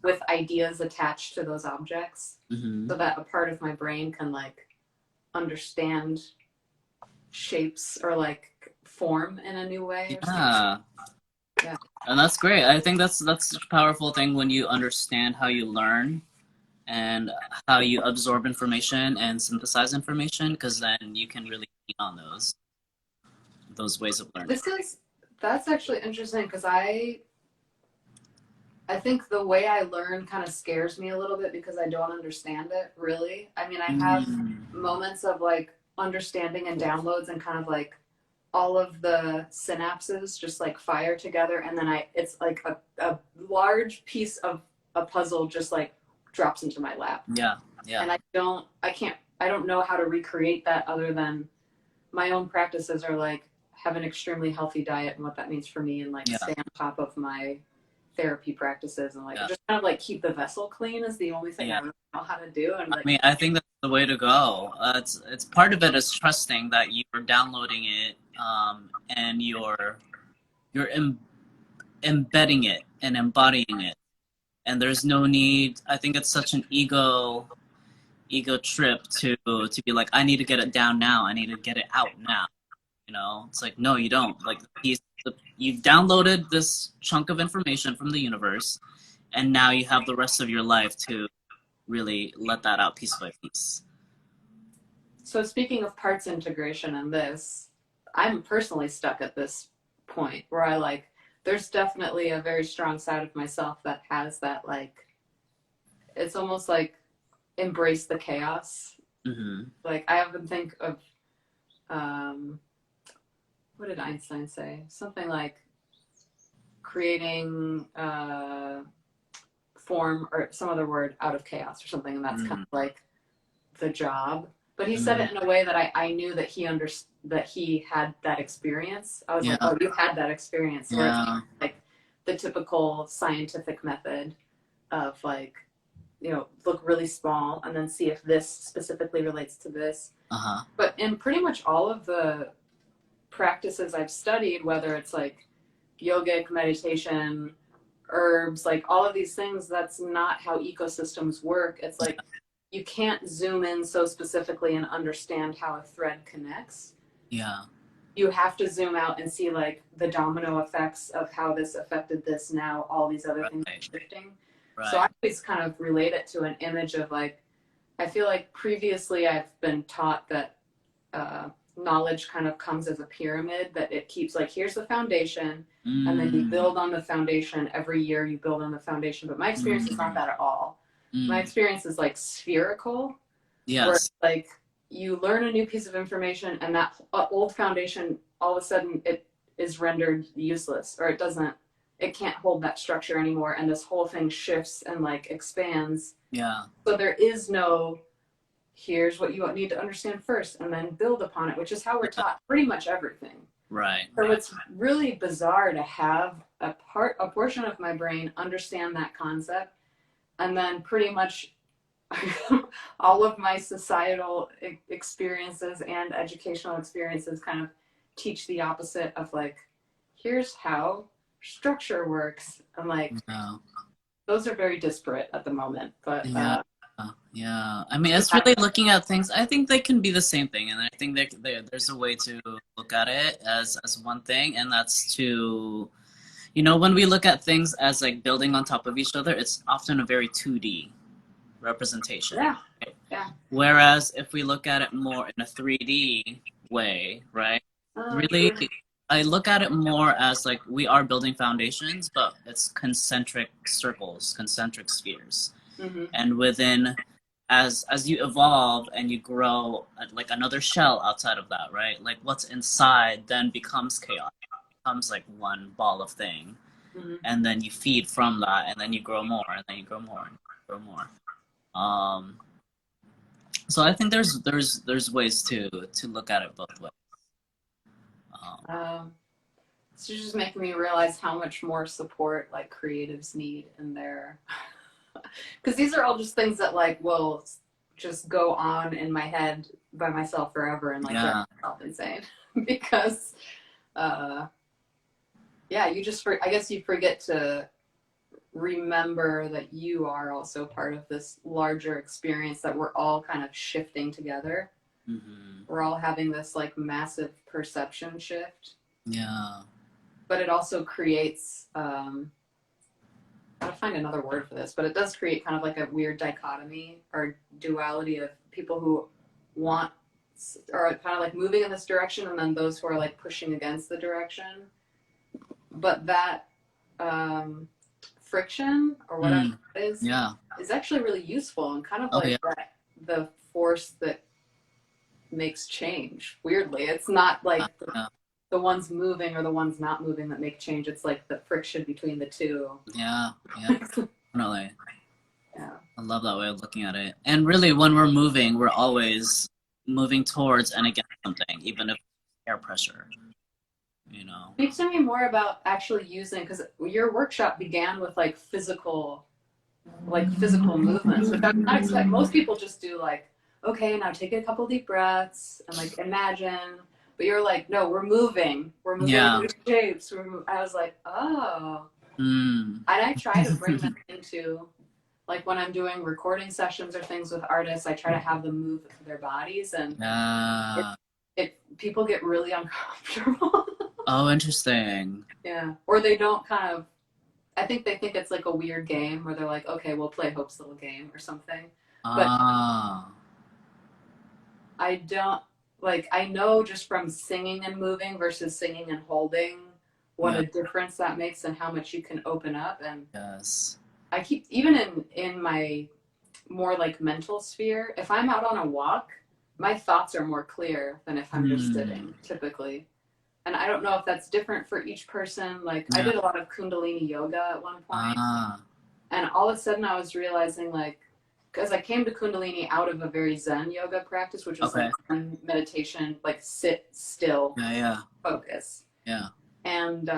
with ideas attached to those objects, so that a part of my brain can like understand shapes or like form in a new way. Yeah. And that's great. I think that's such a powerful thing when you understand how you learn and how you absorb information and synthesize information, because then you can really lean on those ways of learning. That's actually interesting, because I think the way I learn kind of scares me a little bit because I don't understand it really. I mean, I have moments of like understanding and downloads and kind of like all of the synapses just like fire together, and then it's like a large piece of a puzzle just like drops into my lap. Yeah. And I don't know how to recreate that other than my own practices are like have an extremely healthy diet and what that means for me, and like stay on top of my therapy practices and like just kind of like keep the vessel clean is the only thing I really know how to do. And like, I mean, I think that's the way to go. It's part of it is trusting that you're downloading it, and you're embedding it and embodying it, and there's no need. I think it's such an ego trip to be like, I need to get it down now, I need to get it out now, you know. It's like, no, you don't. Like you've downloaded this chunk of information from the universe, and now you have the rest of your life to really let that out piece by piece. So speaking of parts integration and this, I'm personally stuck at this point where I like, there's definitely a very strong side of myself that has that like, it's almost like embrace the chaos Mm-hmm. Like I often think of, what did Einstein say? Something like creating form or some other word out of chaos or something, and that's kind Mm-hmm. of like the job. But he said Mm-hmm. it in a way that I knew that he understood, that he had that experience. I was like, Yeah. oh, you had that experience, where it's Yeah. like the typical scientific method of like, look really small and then see if this specifically relates to this. Uh-huh. But in pretty much all of the practices I've studied, whether it's like yogic, meditation, herbs, like all of these things, that's not how ecosystems work. It's like you can't zoom in so specifically and understand how a thread connects. Yeah. You have to zoom out and see like the domino effects of how this affected this. Now all these other things Right. are shifting. So Right. I always kind of relate it to an image of like, I feel like previously I've been taught that knowledge kind of comes as a pyramid, that it keeps like, here's the foundation, and then you Mm. build on the foundation. Every year you build on the foundation. But my experience is not Mm. that at all. My Mm. experience is like spherical, where it's Yes. like you learn a new piece of information and that old foundation, all of a sudden it is rendered useless, or it can't hold that structure anymore, and this whole thing shifts and like expands. Yeah. So there is no, here's what you need to understand first and then build upon it, which is how we're Yeah. taught pretty much everything. Right. So Right. it's really bizarre to have a portion of my brain understand that concept, and then pretty much all of my societal experiences and educational experiences kind of teach the opposite of like, here's how structure works. And like, Yeah. those are very disparate at the moment, but Yeah. Yeah. I mean, it's really looking at things. I think they can be the same thing, and I think there's a way to look at it as one thing, and that's to, when we look at things as like building on top of each other, it's often a very 2D representation. yeah, Right? yeah. Whereas if we look at it more in a 3D way, right? Really, I look at it more as like we are building foundations, but it's concentric circles, concentric spheres. Mm-hmm. And within, as you evolve and you grow like another shell outside of that, right? Like what's inside then becomes chaos, becomes like one ball of thing. Mm-hmm. And then you feed from that, and then you grow more, and then you grow more, and you grow more. So I think there's ways to look at it both ways. It's just making me realize how much more support like creatives need in their, because these are all just things that like will just go on in my head by myself forever and like drive myself insane because yeah, I guess you forget to remember that you are also part of this larger experience, that we're all kind of shifting together. Mm-hmm. We're all having this like massive perception shift. Yeah. But it also creates, I'll find another word for this, but it does create kind of like a weird dichotomy or duality of people who want, are kind of like moving in this direction, and then those who are like pushing against the direction. But that friction or whatever it is actually really useful and kind of like the force that makes change. Weirdly, it's not like the ones moving or the ones not moving that make change. It's like the friction between the two. Yeah, definitely. Yeah. I love that way of looking at it. And really, when we're moving, we're always moving towards and against something, even if air pressure. Speak to me more about actually using, because your workshop began with like physical movements, which I would not expect. Most people just do like, okay, now take a couple deep breaths and like imagine. But you're like, no, we're moving through shapes. I was like, oh. And I try to bring them into, like when I'm doing recording sessions or things with artists, I try to have them move their bodies, and people get really uncomfortable. Oh, interesting. Yeah. Or they don't kind of, I think they think it's like a weird game where they're like, okay, we'll play Hope's little game or something. But I don't, like, I know just from singing and moving versus singing and holding what a difference that makes and how much you can open up. And yes, I keep, even in my more like mental sphere. If I'm out on a walk, my thoughts are more clear than if I'm just sitting, typically. And I don't know if that's different for each person. Like, I Yeah. did a lot of Kundalini yoga at one point, Ah. and all of a sudden I was realizing, like, because I came to Kundalini out of a very Zen yoga practice, which was like Okay. Zen meditation, like sit still, Yeah. Yeah. focus. Yeah. And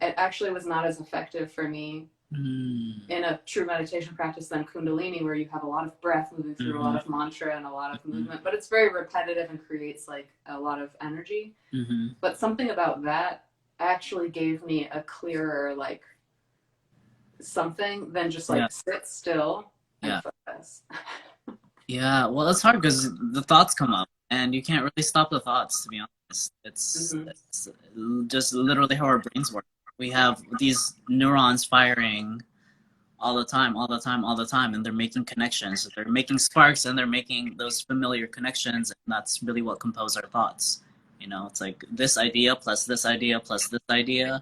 it actually was not as effective for me in a true meditation practice than Kundalini, where you have a lot of breath moving through, a lot Mm-hmm. of mantra and a lot of Mm-hmm. movement, but it's very repetitive and creates like a lot of energy. Mm-hmm. But something about that actually gave me a clearer, like, something than just Yeah. like sit still and Yeah. focus. Yeah. Well, it's hard because the thoughts come up, and you can't really stop the thoughts. To be honest, Mm-hmm. it's just literally how our brains work. We have these neurons firing all the time, all the time, all the time, and they're making connections. They're making sparks, and they're making those familiar connections, and that's really what compose our thoughts. You know, it's like this idea plus this idea plus this idea.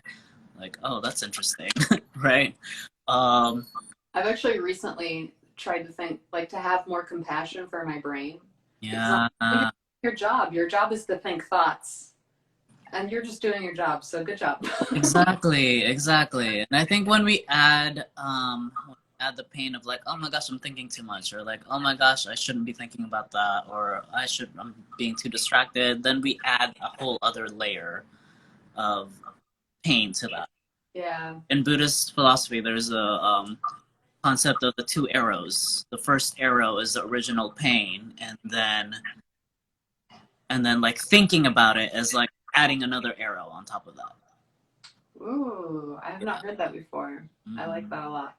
Like, oh, that's interesting, right? Um, I've actually recently tried to think, like, to have more compassion for my brain, because I'm yeah, like, your job. Your job is to think thoughts, and you're just doing your job. So good job. exactly, exactly. And I think when we add the pain of like, oh my gosh, I'm thinking too much, or like, oh my gosh, I shouldn't be thinking about that, or I'm being too distracted, then we add a whole other layer of pain to that. Yeah. In Buddhist philosophy, there's a concept of the two arrows. The first arrow is the original pain, and then like thinking about it is like adding another arrow on top of that. Ooh, I have Yeah. not heard that before. I like Mm-hmm. that a lot.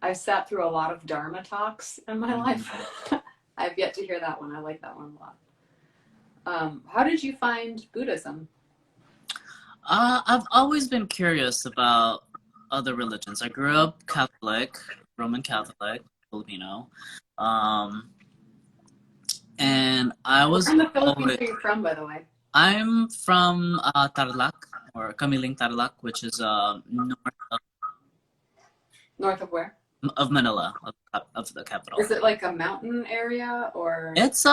I've sat through a lot of Dharma talks in my Mm-hmm. life. I've yet to hear that one. I like that one a lot. How did you find Buddhism? I've always been curious about other religions. I grew up Catholic, Roman Catholic, Filipino, um, and I Where was in the Philippines always. are you from, by the way? I'm from Tarlac or Kamiling Tarlac, which is north North of where? of Manila, of the capital. Is it like a mountain area or? It's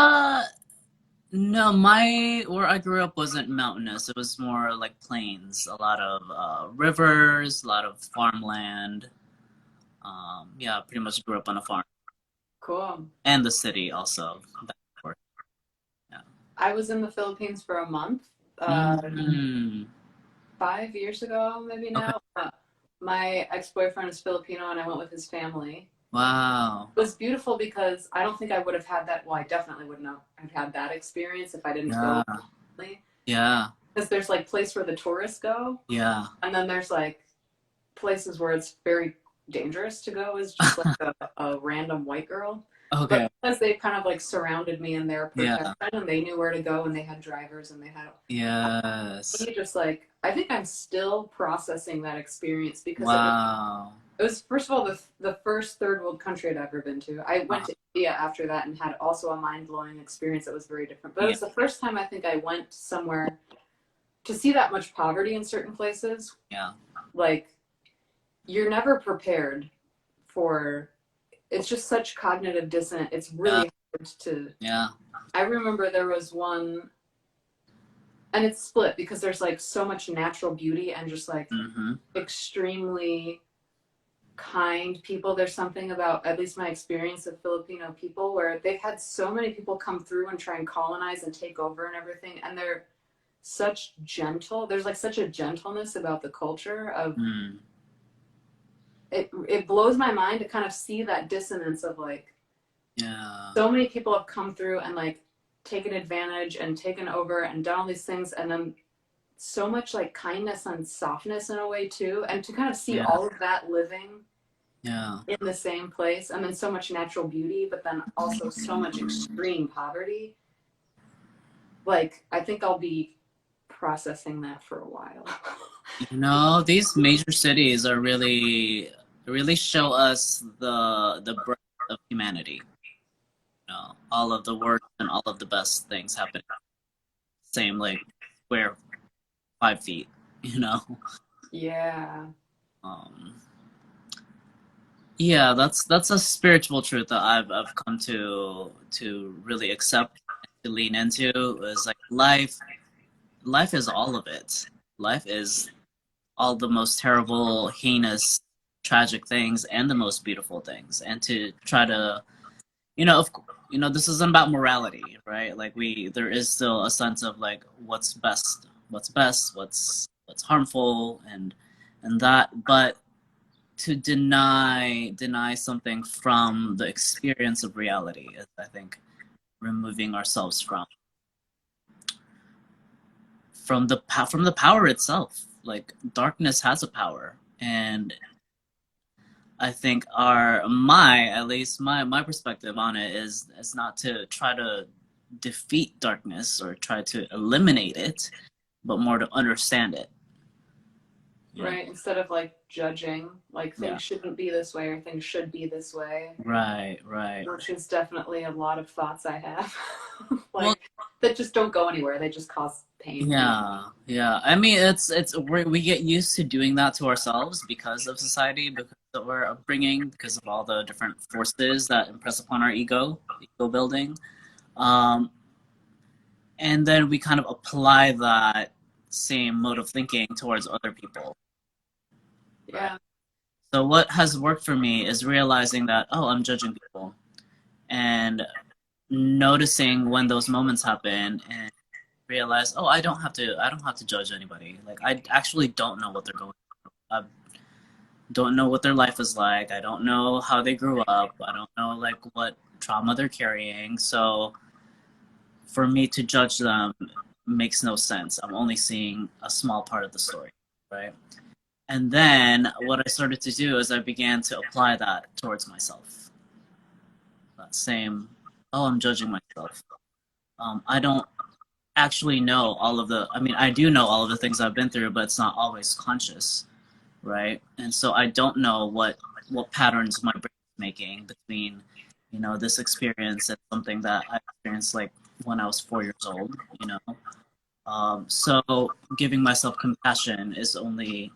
no, my where I grew up wasn't mountainous. It was more like plains. A lot of rivers, a lot of farmland. Yeah, pretty much grew up on a farm Cool. and the city also. Yeah. I was in the Philippines for a month, Mm. 5 years ago, maybe Okay. now. My ex-boyfriend is Filipino, and I went with his family. Wow. It was beautiful because I don't think I would have had that. Well, I definitely wouldn't have had that experience if I didn't go Yeah. with my family. Yeah. Because there's like place where the tourists go, Yeah. and then there's like places where it's very dangerous to go as just like a random white girl. But Okay. because they kind of like surrounded me in their Yeah. protection and they knew where to go and they had drivers and they had Yes. just like I think I'm still processing that experience because Wow. it was first of all the first third world country I'd ever been to. I went Uh, to India after that and had also a mind blowing experience that was very different. But it yeah. was the first time I think I went somewhere to see that much poverty in certain places. Yeah. Like you're never prepared for it's just such cognitive dissonance. It's Yeah. really hard to Yeah. I remember there was one and it's split because there's like so much natural beauty and just like Mm-hmm. extremely kind people. There's something about at least my experience of Filipino people where they've had so many people come through and try and colonize and take over and everything, and they're such gentle. There's like such a gentleness about the culture of Mm. it. It blows my mind to kind of see that dissonance of like Yeah. so many people have come through and like taken advantage and taken over and done all these things, and then so much like kindness and softness in a way too, and to kind of see Yeah. all of that living Yeah. in the same place, and then so much natural beauty, but then also so much extreme poverty. Like I think I'll be processing that for a while. You know, these major cities are really show us the breadth of humanity. You know, all of the worst and all of the best things happen. Same like square 5 feet. You know. Yeah. Um, Yeah, that's a spiritual truth that I've come to really accept, to lean into, is like life is all of it. Life is all the most terrible, heinous, tragic things and the most beautiful things. And to try to, this isn't about morality, right? Like there is still a sense of like what's best, what's harmful, and that, but to deny something from the experience of reality is, I think, removing ourselves from the power itself. Like darkness has a power, and I think at least my perspective on it is not to try to defeat darkness or try to eliminate it, but more to understand it. Right, instead of like judging, like Yeah. things shouldn't be this way or things should be this way, Right, right. which is definitely a lot of thoughts I have. Well, Like that just don't go anywhere. They just cause pain. yeah, yeah. I mean, we get used to doing that to ourselves because of society, because of our upbringing, because of all the different forces that impress upon our ego building. Um, and then we kind of apply that same mode of thinking towards other people, right? Yeah. So what has worked for me is realizing that, oh, I'm judging people, and noticing when those moments happen, and realize, oh, I don't have to judge anybody. Like I actually don't know what they're going through. I don't know what their life is like. I don't know how they grew up. I don't know like what trauma they're carrying. So for me to judge them makes no sense. I'm only seeing a small part of the story, right? And then what I started to do is I began to apply that towards myself. That same, oh, I'm judging myself. I don't actually know all of the, I mean, I do know all of the things I've been through, but it's not always conscious, right? And so I don't know what patterns my brain is making between, this experience and something that I experienced like when I was 4 years old, you know. So giving myself compassion is the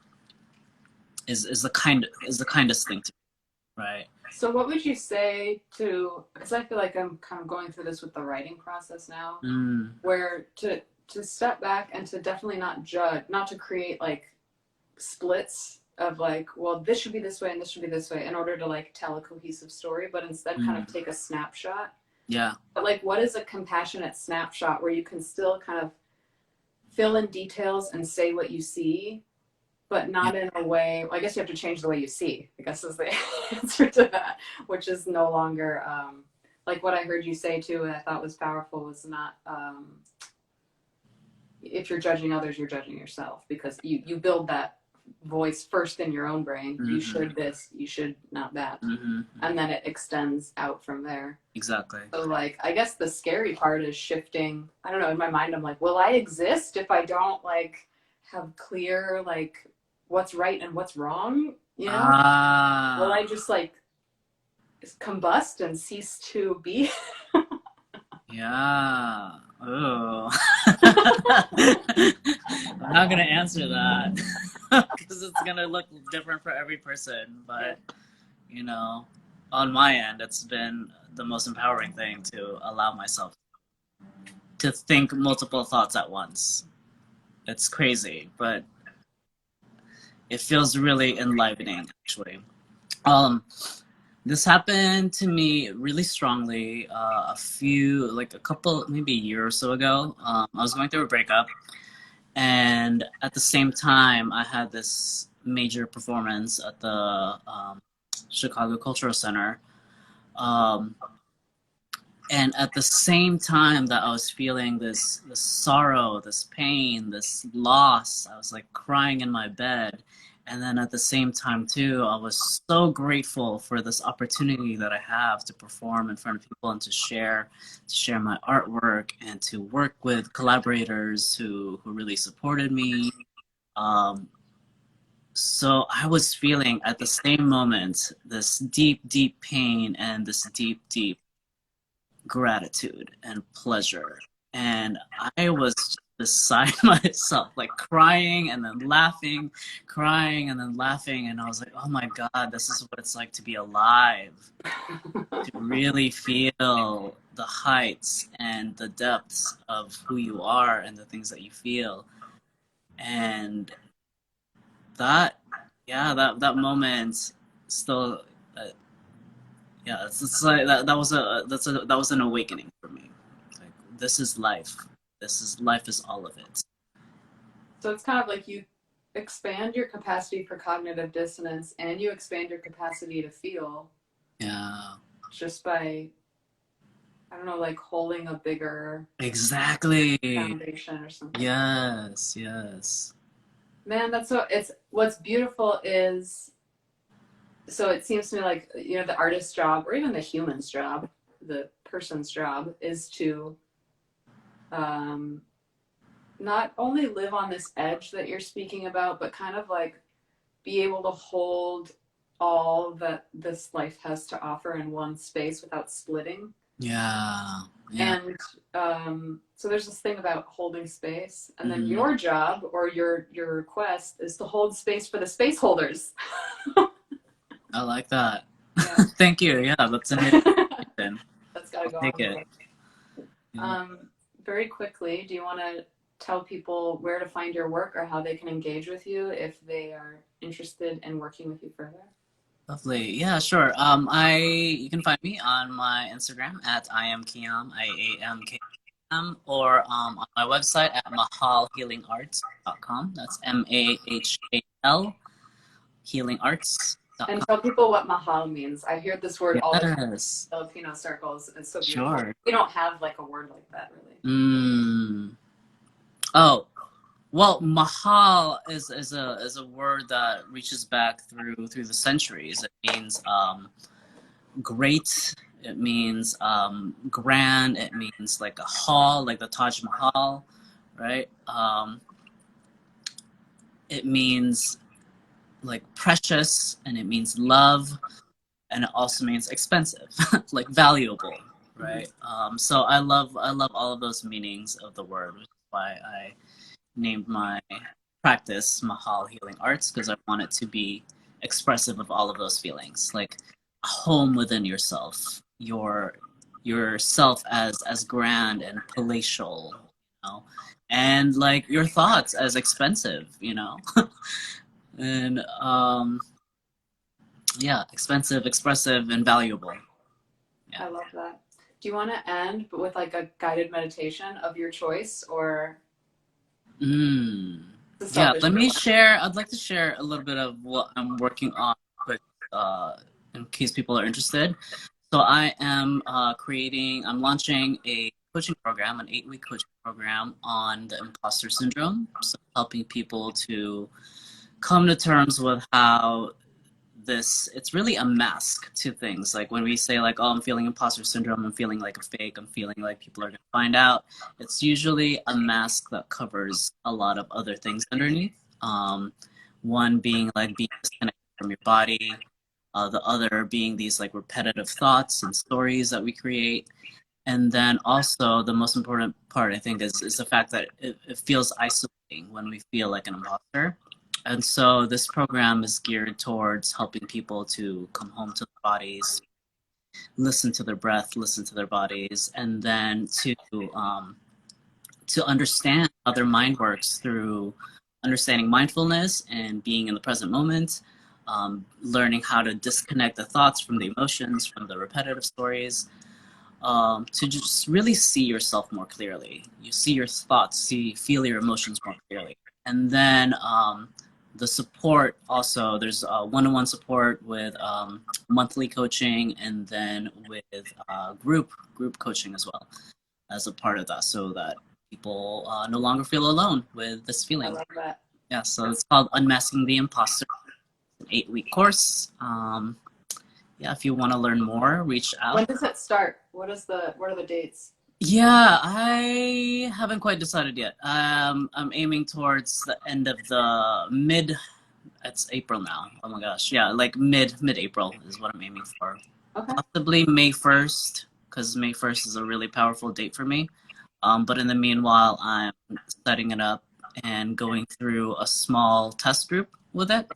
kindest thing to do, right? So what would you say to, because I feel like I'm kind of going through this with the writing process now, Mm, where to step back and to definitely not judge, not to create like splits of like, well, this should be this way and this should be this way in order to like tell a cohesive story, but instead kind of mm, take a snapshot. yeah. But like, what is a compassionate snapshot where you can still kind of fill in details and say what you see, but Yeah. not in a way, well, I guess you have to change the way you see, I guess is the answer to that, which is no longer, like what I heard you say too, and I thought was powerful was not, if you're judging others, you're judging yourself because you build that voice first in your own brain. You Mm-hmm, should this, you should not that. mm-hmm, And then it extends out from there. exactly. So like I guess the scary part is shifting. I don't know, in my mind I'm like, will I exist if I don't like have clear like what's right and what's wrong? You know? Will Ah, I just like combust and cease to be? yeah. Oh. I'm not gonna answer that because it's gonna look different for every person. Yeah. But you know, on my end, it's been the most empowering thing to allow myself to think multiple thoughts at once. It's crazy, but it feels really enlivening, actually. Um, this happened to me really strongly a couple, maybe a year or so ago. I was going through a breakup, and at the same time, I had this major performance at the Chicago Cultural Center. Um, and at the same time that I was feeling this sorrow, this pain, this loss, I was like crying in my bed. And then at the same time too, I was so grateful for this opportunity that I have to perform in front of people and to share my artwork and to work with collaborators who really supported me. Um, so I was feeling at the same moment this deep, deep pain and this deep, deep gratitude and pleasure. And I was beside myself, like crying and then laughing, crying and then laughing. And I was like, oh my God, this is what it's like to be alive, to really feel the heights and the depths of who you are and the things that you feel. And that, yeah, that moment still, yeah, it's like that was an awakening for me. Like, this is life. Life is all of it. So it's kind of like you expand your capacity for cognitive dissonance and you expand your capacity to feel. Yeah. Just by, I don't know, like holding a bigger Exactly. foundation or something. Yes, yes. Man, that's so, it's, what's beautiful is, so it seems to me like, you know, the artist's job or even the human's job, the person's job is to not only live on this edge that you're speaking about, but kind of like be able to hold all that this life has to offer in one space without splitting. Yeah. Yeah. And so there's this thing about holding space, and then your job or your request is to hold space for the space holders. I like that. Yeah. Thank you. Yeah, that's amazing. That's gotta go Take on. it. Yeah. Very quickly, do you want to tell people where to find your work or how they can engage with you if they are interested in working with you further? Lovely. Yeah, sure. You can find me on my Instagram at I am Kiam, IAMKM, or on my website at mahalhealingarts.com. That's MAHAL healingarts.com. And tell people what mahal means. I hear this word all the time in Yes. Filipino circles. It's so beautiful. Sure. We don't have like a word like that, really. Oh, well, mahal is a word that reaches back through the centuries. It means great. It means grand. It means like a hall, like the Taj Mahal, right? It means like precious, and it means love, and it also means expensive, like valuable, right? So I love all of those meanings of the word, which is why I named my practice Mahal Healing Arts, because I want it to be expressive of all of those feelings, like a home within yourself, yourself as grand and palatial, you know, and like your thoughts as expensive, you know. And yeah, expensive, expressive, and valuable. Yeah. I love that. Do you want to end with like a guided meditation of your choice, or? Yeah, let me share. I'd like to share a little bit of what I'm working on, quick, in case people are interested. So I am I'm launching a coaching program, an 8-week coaching program on the imposter syndrome. So helping people to come to terms with how it's really a mask to things. Like when we say like, oh, I'm feeling imposter syndrome, I'm feeling like a fake, I'm feeling like people are going to find out. It's usually a mask that covers a lot of other things underneath. One being like being disconnected from your body. The other being these like repetitive thoughts and stories that we create. And then also the most important part, I think, is the fact that it feels isolating when we feel like an imposter. And so this program is geared towards helping people to come home to their bodies, listen to their breath, listen to their bodies, and then to understand how their mind works through understanding mindfulness and being in the present moment, learning how to disconnect the thoughts from the emotions, from the repetitive stories, to just really see yourself more clearly. You see your thoughts, feel your emotions more clearly. And then the support also, there's one-on-one support with monthly coaching, and then with group coaching as well as a part of that, so that people no longer feel alone with this feeling. I love that. Yeah, so it's called Unmasking the Imposter, an 8-week course. Yeah, if you want to learn more, reach out. When does it start? What are the dates? Yeah, I haven't quite decided yet. I'm aiming towards the end of it's April now. Oh my gosh. Yeah, like mid-April is what I'm aiming for. Okay. Possibly May 1st, because May 1st is a really powerful date for me. But in the meanwhile, I'm setting it up and going through a small test group with it.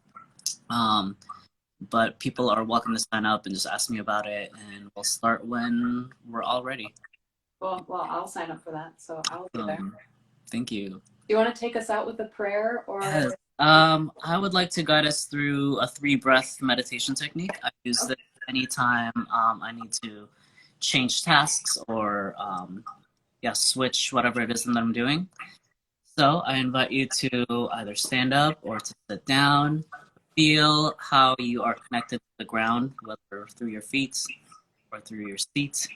But people are welcome to sign up and just ask me about it, and we'll start when we're all ready. Well, I'll sign up for that, so I will be there. Thank you. Do you want to take us out with a prayer or? Yes. I would like to guide us through a 3-breath meditation technique. I use this anytime I need to change tasks or switch whatever it is that I'm doing. So I invite you to either stand up or to sit down. Feel how you are connected to the ground, whether through your feet or through your seat.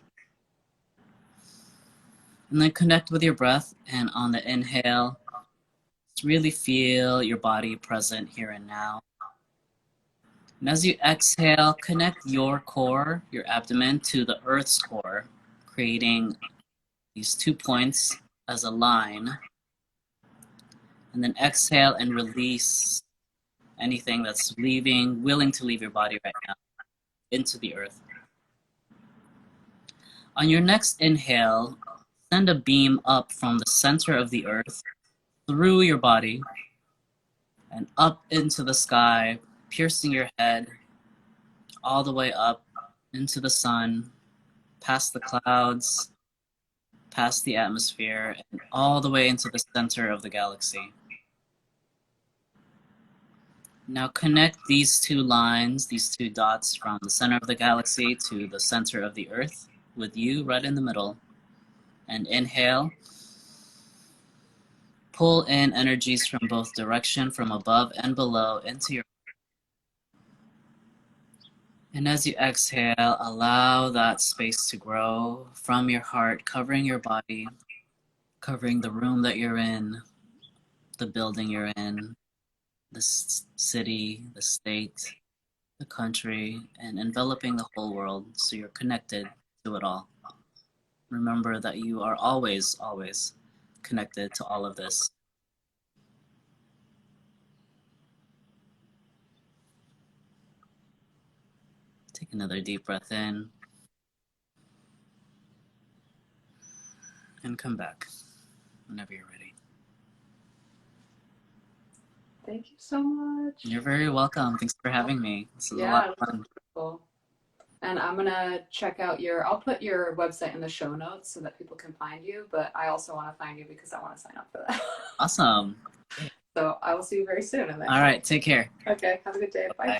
And then connect with your breath. And on the inhale, just really feel your body present here and now. And as you exhale, connect your core, your abdomen, to the earth's core, creating these 2 points as a line. And then exhale and release anything that's willing to leave your body right now, into the earth. On your next inhale, send a beam up from the center of the earth, through your body, and up into the sky, piercing your head, all the way up into the sun, past the clouds, past the atmosphere, and all the way into the center of the galaxy. Now connect these 2 lines, these 2 dots from the center of the galaxy to the center of the earth, with you right in the middle. And inhale. Pull in energies from both direction, from above and below, into your. And as you exhale, allow that space to grow from your heart, covering your body, covering the room that you're in, the building you're in, the city, the state, the country, and enveloping the whole world, so you're connected to it all. Remember that you are always, always connected to all of this. Take another deep breath in and come back whenever you're ready. Thank you so much. You're very welcome. Thanks for having me. This is a lot of fun. Cool. And I'm gonna check out I'll put your website in the show notes so that people can find you, but I also want to find you because I want to sign up for that. Awesome. So I will see you very soon. All right, take care. Okay, have a good day. Bye.